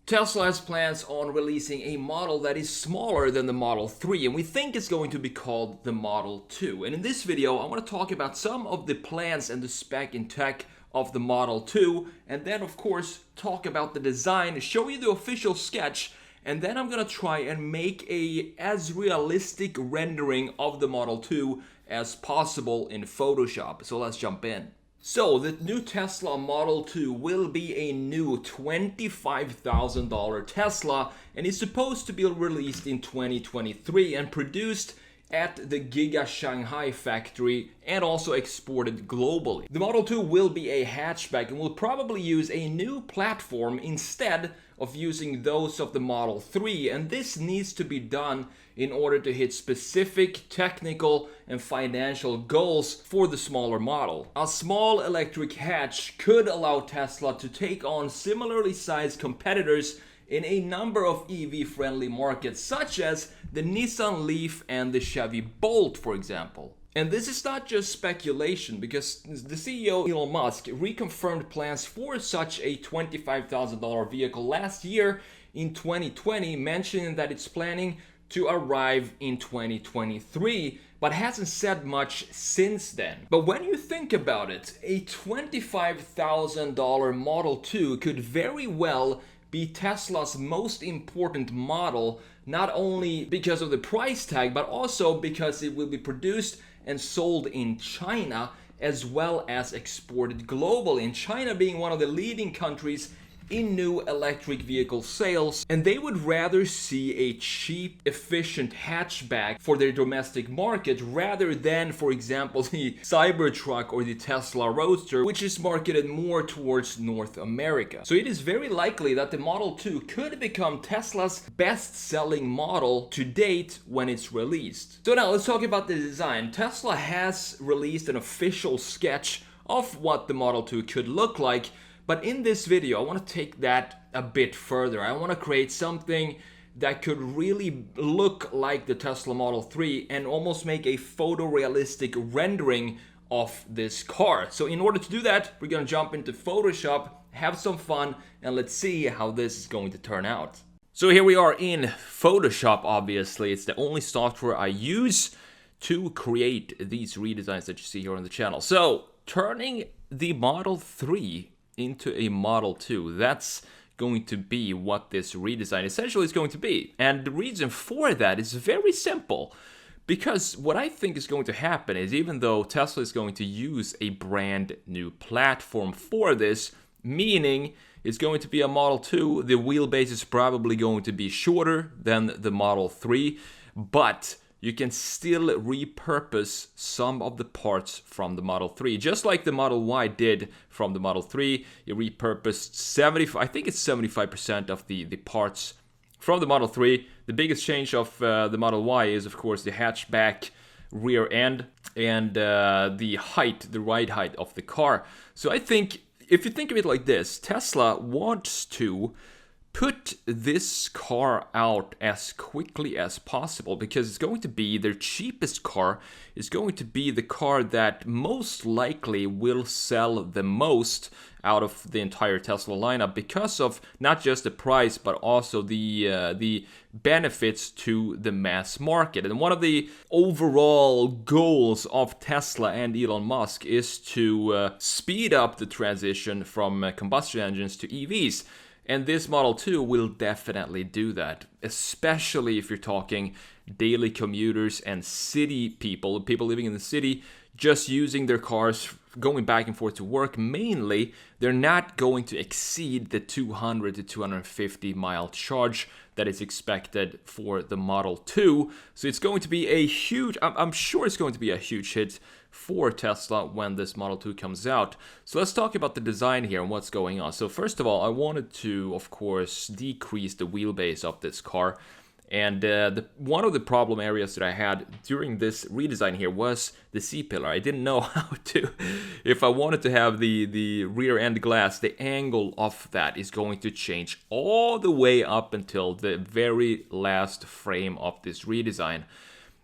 Tesla has plans on releasing a model that is smaller than the Model 3, and we think it's going to be called the Model 2. And in this video, I want to talk about some of the plans and the spec and tech of the Model 2, and then of course talk about the design, show you the official sketch, and then I'm gonna try and make as realistic rendering of the Model 2 as possible in Photoshop. So let's jump in. So the new Tesla Model 2 will be a new $25,000 Tesla, and is supposed to be released in 2023 and produced at the Giga Shanghai factory and also exported globally. The Model 2 will be a hatchback and will probably use a new platform instead of using those of the Model 3, and this needs to be done in order to hit specific technical and financial goals for the smaller model. A small electric hatch could allow Tesla to take on similarly sized competitors in a number of EV-friendly markets, such as the Nissan Leaf and the Chevy Bolt, for example. And this is not just speculation, because the CEO Elon Musk reconfirmed plans for such a $25,000 vehicle last year in 2020, mentioning that it's planning to arrive in 2023, but hasn't said much since then. But when you think about it, a $25,000 Model 2 could very well be Tesla's most important model, not only because of the price tag, but also because it will be produced and sold in China as well as exported globally. And China being one of the leading countries in new electric vehicle sales, and they would rather see a cheap, efficient hatchback for their domestic market rather than, for example, the Cybertruck or the Tesla Roadster, which is marketed more towards North America. So it is very likely that the Model 2 could become Tesla's best-selling model to date when it's released. So now let's talk about the design. Tesla has released an official sketch of what the Model 2 could look like, but in this video, I want to take that a bit further. I want to create something that could really look like the Tesla Model 3 and almost make a photorealistic rendering of this car. So in order to do that, we're going to jump into Photoshop, have some fun, and let's see how this is going to turn out. So here we are in Photoshop, obviously. It's the only software I use to create these redesigns that you see here on the channel. So turning the Model 3 into a Model 2. That's going to be what this redesign essentially is going to be. And the reason for that is very simple. Because what I think is going to happen is, even though Tesla is going to use a brand new platform for this, meaning it's going to be a Model 2, the wheelbase is probably going to be shorter than the Model 3, but you can still repurpose some of the parts from the Model 3. Just like the Model Y did from the Model 3, you repurposed 75% of the parts from the Model 3. The biggest change of the Model Y is, of course, the hatchback rear end and the ride height of the car. So I think, if you think of it like this, Tesla wants to put this car out as quickly as possible, because it's going to be their cheapest car. It's going to be the car that most likely will sell the most out of the entire Tesla lineup, because of not just the price but also the benefits to the mass market. And one of the overall goals of Tesla and Elon Musk is to speed up the transition from combustion engines to EVs. And this Model 2 will definitely do that, especially if you're talking daily commuters and city people living in the city, just using their cars, going back and forth to work mainly. They're not going to exceed the 200 to 250 mile charge that is expected for the Model 2. So it's going to be a huge, I'm sure it's going to be a huge hit for Tesla when this Model 2 comes out. So let's talk about the design here and what's going on. So first of all, I wanted to, of course, decrease the wheelbase of this car. And one of the problem areas that I had during this redesign here was the C-pillar. I didn't know how to, if I wanted to have the rear end glass, the angle of that is going to change all the way up until the very last frame of this redesign.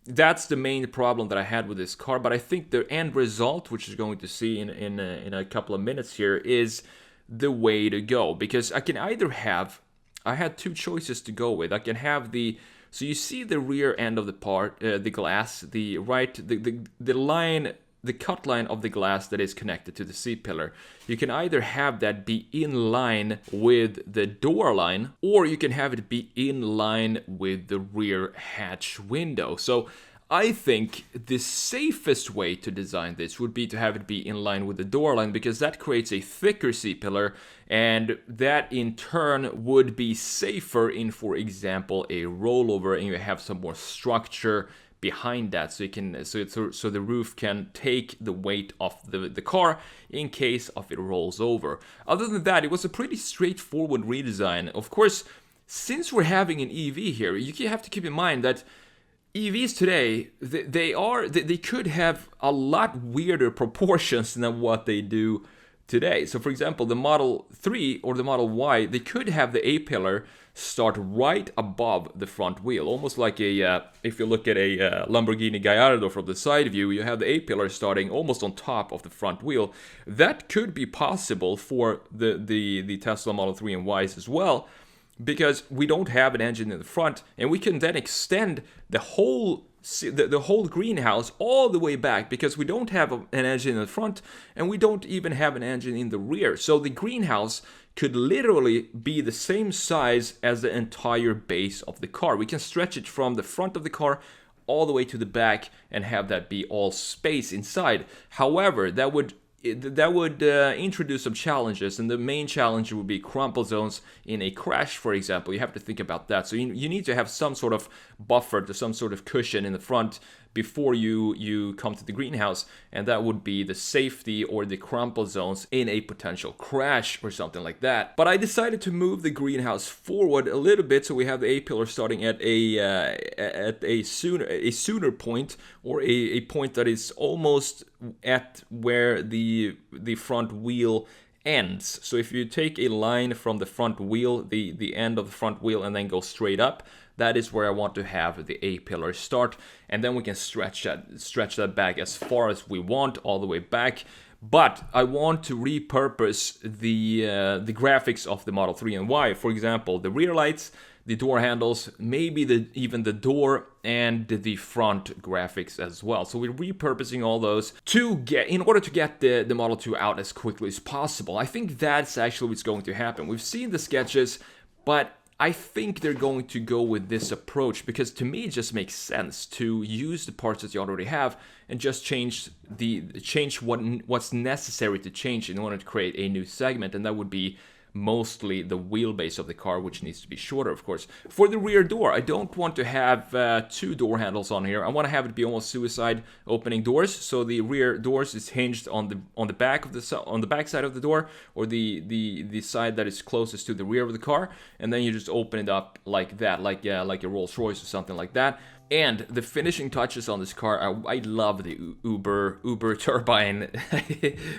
That's the main problem that I had with this car, but I think the end result, which you're going to see in a couple of minutes here, is the way to go. Because I can either have I had two choices to go with. I can have so you see the rear end of the part, the glass, the line, the cut line of the glass that is connected to the C-pillar. You can either have that be in line with the door line, or you can have it be in line with the rear hatch window. So I think the safest way to design this would be to have it be in line with the door line, because that creates a thicker C-pillar, and that in turn would be safer in, for example, a rollover, and you have some more structure behind that, so you can so the roof can take the weight off the car in case of it rolls over. Other than that, it was a pretty straightforward redesign. Of course, since we're having an EV here, you have to keep in mind that EVs today, they could have a lot weirder proportions than what they do today. So for example, the Model 3 or the Model Y, they could have the A-pillar start right above the front wheel, almost like if you look at a Lamborghini Gallardo from the side view, you have the A-pillar starting almost on top of the front wheel. That could be possible for the Tesla Model 3 and Ys as well, because we don't have an engine in the front, and we can then extend the whole greenhouse all the way back, because we don't have an engine in the front and we don't even have an engine in the rear. So the greenhouse could literally be the same size as the entire base of the car. We can stretch it from the front of the car all the way to the back and have that be all space inside. However, that would introduce some challenges, and the main challenge would be crumple zones in a crash, for example. You have to think about that. So you need to have some sort of buffer, to some sort of cushion in the front before you come to the greenhouse, and that would be the safety or the crumple zones in a potential crash or something like that. But I decided to move the greenhouse forward a little bit, so we have the A-pillar starting at a sooner point, or a point that is almost at where the front wheel ends. So if you take a line from the front wheel, the end of the front wheel, and then go straight up, that is where I want to have the A-pillar start, and then we can stretch that back as far as we want, all the way back. But I want to repurpose the graphics of the Model 3 and Y. For example, the rear lights, the door handles, maybe even the door and the front graphics as well. So we're repurposing all those in order to get the Model 2 out as quickly as possible. I think that's actually what's going to happen. We've seen the sketches, but I think they're going to go with this approach, because to me it just makes sense to use the parts that you already have and just change what's necessary to change in order to create a new segment, and that would be mostly the wheelbase of the car, which needs to be shorter, of course. For the rear door, I don't want to have two door handles on here. I want to have it be almost suicide opening doors, so the rear doors is hinged on the back of the back side of the door, or the side that is closest to the rear of the car, and then you just open it up like that, like a Rolls-Royce or something like that. And the finishing touches on this car, I love the Uber turbine.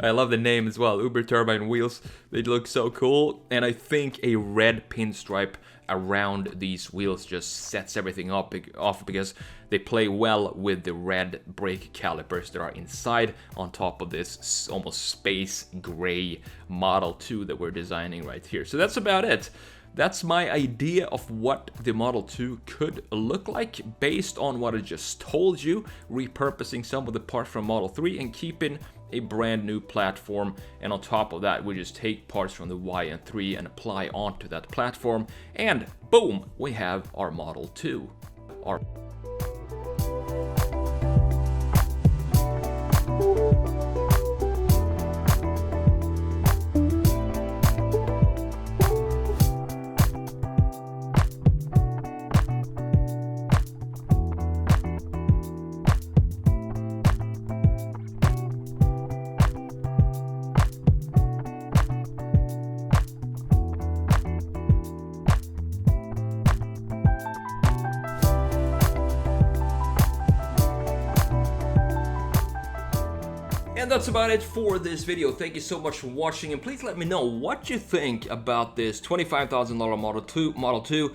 I love the name as well, Uber turbine wheels. They look so cool, and I think a red pinstripe around these wheels just sets everything off, because they play well with the red brake calipers that are inside, on top of this almost space gray Model 2 that we're designing right here. So that's about it. That's my idea of what the Model 2 could look like based on what I just told you, repurposing some of the parts from Model 3 and keeping a brand new platform. And on top of that, we just take parts from the Y and 3 and apply onto that platform, and boom, we have our Model 2. And that's about it for this video. Thank you so much for watching, and please let me know what you think about this $25,000 Model 2.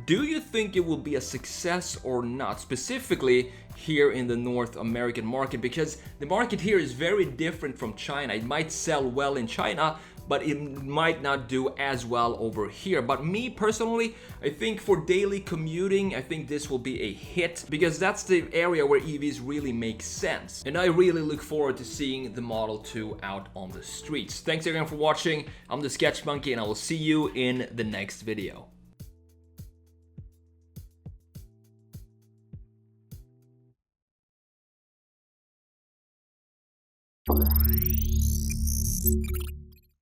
Do you think it will be a success or not, specifically here in the North American market? Because the market here is very different from China. It might sell well in China, but it might not do as well over here. But me personally, I think for daily commuting, I think this will be a hit because that's the area where EVs really make sense. And I really look forward to seeing the Model 2 out on the streets. Thanks again for watching. I'm TheSketchMonkey, and I will see you in the next video.